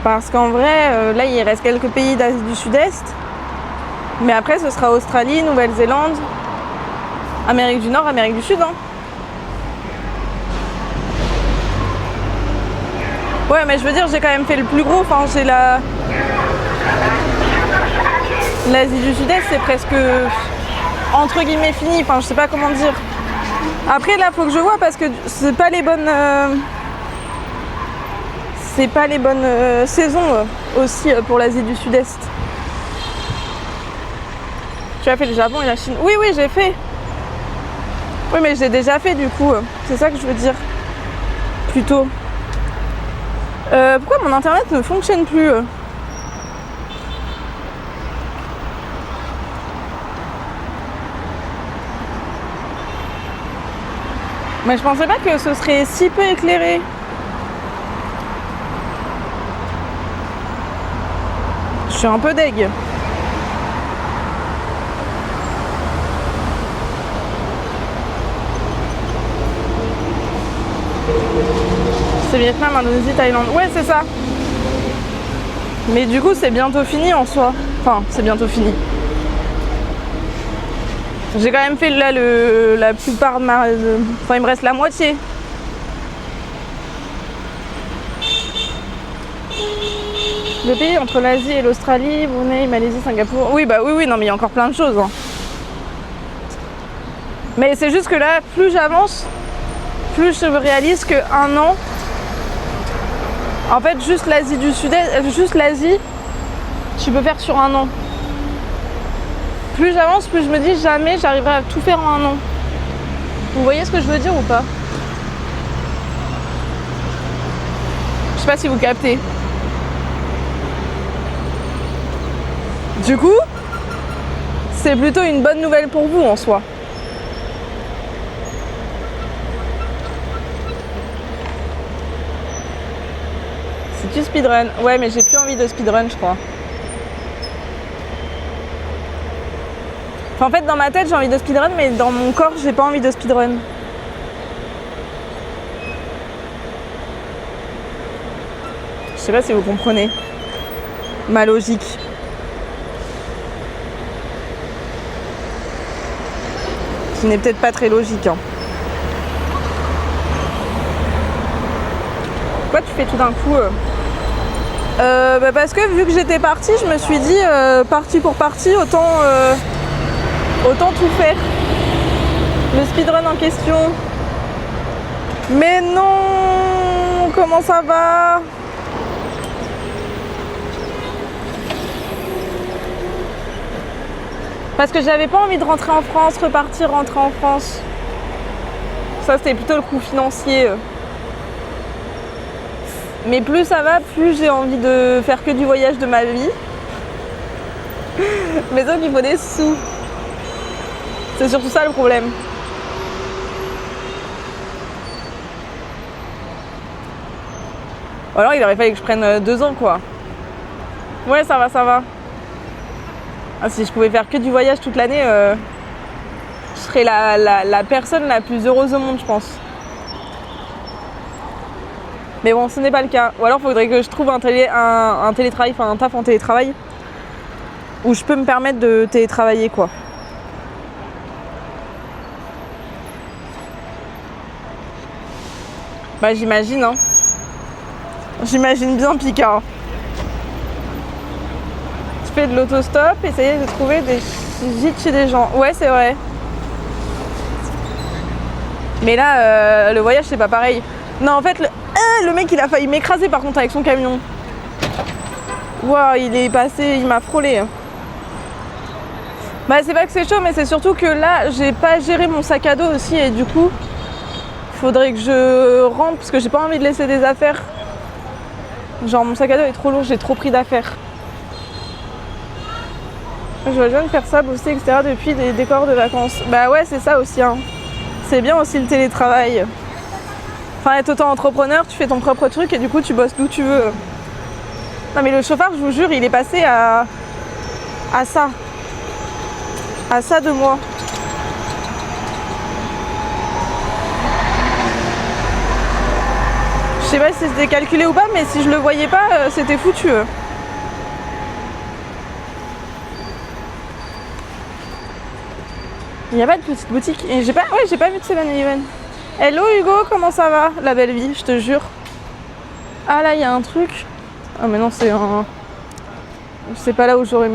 Parce qu'en vrai, là, il reste quelques pays d'Asie du Sud-Est. Mais après, ce sera Australie, Nouvelle-Zélande, Amérique du Nord, Amérique du Sud. Hein. Ouais, mais je veux dire, j'ai quand même fait le plus gros. Enfin, j'ai l'Asie du Sud-Est, c'est presque entre guillemets fini. Enfin, je sais pas comment dire. Après, là, faut que je vois parce que c'est pas les bonnes. C'est pas les bonnes saisons aussi pour l'Asie du Sud-Est. Tu as fait le Japon et la Chine? Oui, oui, j'ai fait. Oui, mais je l'ai déjà fait du coup. C'est ça que je veux dire. Plutôt. Pourquoi mon internet ne fonctionne plus? Mais je pensais pas que ce serait si peu éclairé. Je suis un peu deg. C'est Vietnam, Indonésie, Thaïlande. Ouais, c'est ça. Mais du coup, c'est bientôt fini en soi. Enfin, c'est bientôt fini. J'ai quand même fait là la plupart de ma... Enfin, il me reste la moitié. Le pays entre l'Asie et l'Australie, Brunei, Malaisie, Singapour. Oui, bah oui, non, mais il y a encore plein de choses. Hein. Mais c'est juste que là, plus j'avance, plus je réalise que 1 an, en fait, juste l'Asie du Sud-Est, juste l'Asie, tu peux faire sur 1 an. Plus j'avance, plus je me dis jamais j'arriverai à tout faire en 1 an. Vous voyez ce que je veux dire ou pas? Je sais pas si vous captez. Du coup, c'est plutôt une bonne nouvelle pour vous en soi. C'est du speedrun. Ouais, mais j'ai plus envie de speedrun, je crois. Enfin, en fait, dans ma tête, j'ai envie de speedrun, mais dans mon corps, j'ai pas envie de speedrun. Je sais pas si vous comprenez ma logique. Qui n'est peut-être pas très logique. Hein. Pourquoi tu fais tout d'un coup bah parce que vu que j'étais partie, je me suis dit partie pour partie, autant tout faire. Le speedrun en question. Mais non, comment ça va? Parce que j'avais pas envie de rentrer en France, repartir, rentrer en France. Ça, c'était plutôt le coût financier. Mais plus ça va, plus j'ai envie de faire que du voyage de ma vie. Mais donc, il faut des sous. C'est surtout ça le problème. Ou alors, il aurait fallu que je prenne 2 ans, quoi. Ouais, ça va, ça va. Ah, si je pouvais faire que du voyage toute l'année, je serais la personne la plus heureuse au monde, je pense. Mais bon, ce n'est pas le cas. Ou alors, il faudrait que je trouve un télétravail, enfin un taf en télétravail, où je peux me permettre de télétravailler, quoi. Bah, j'imagine, hein. J'imagine bien Picard. Je fais de l'autostop, essayer de trouver des gîtes chez des gens. Ouais, c'est vrai. Mais là, le voyage, c'est pas pareil. Non, en fait, le mec, il a failli m'écraser par contre avec son camion. Waouh, il est passé, il m'a frôlé. Bah, c'est pas que c'est chaud, mais c'est surtout que là, j'ai pas géré mon sac à dos aussi et du coup, faudrait que je rentre parce que j'ai pas envie de laisser des affaires. Genre, mon sac à dos est trop lourd, j'ai trop pris d'affaires. Je vois jeune faire ça, bosser, etc. depuis des décors de vacances. Bah ouais, c'est ça aussi. Hein. C'est bien aussi le télétravail. Enfin, être auto-entrepreneur, tu fais ton propre truc et du coup, tu bosses d'où tu veux. Non mais le chauffard, je vous jure, il est passé à ça. À ça de moi. Je sais pas si c'était calculé ou pas, mais si je le voyais pas, c'était foutu. Il n'y a pas de petite boutique. Et j'ai pas vu de 7-Eleven. Hello Hugo, comment ça va? La belle vie, je te jure. Ah là, il y a un truc. Ah mais non, c'est un... C'est pas là où j'aurais aimé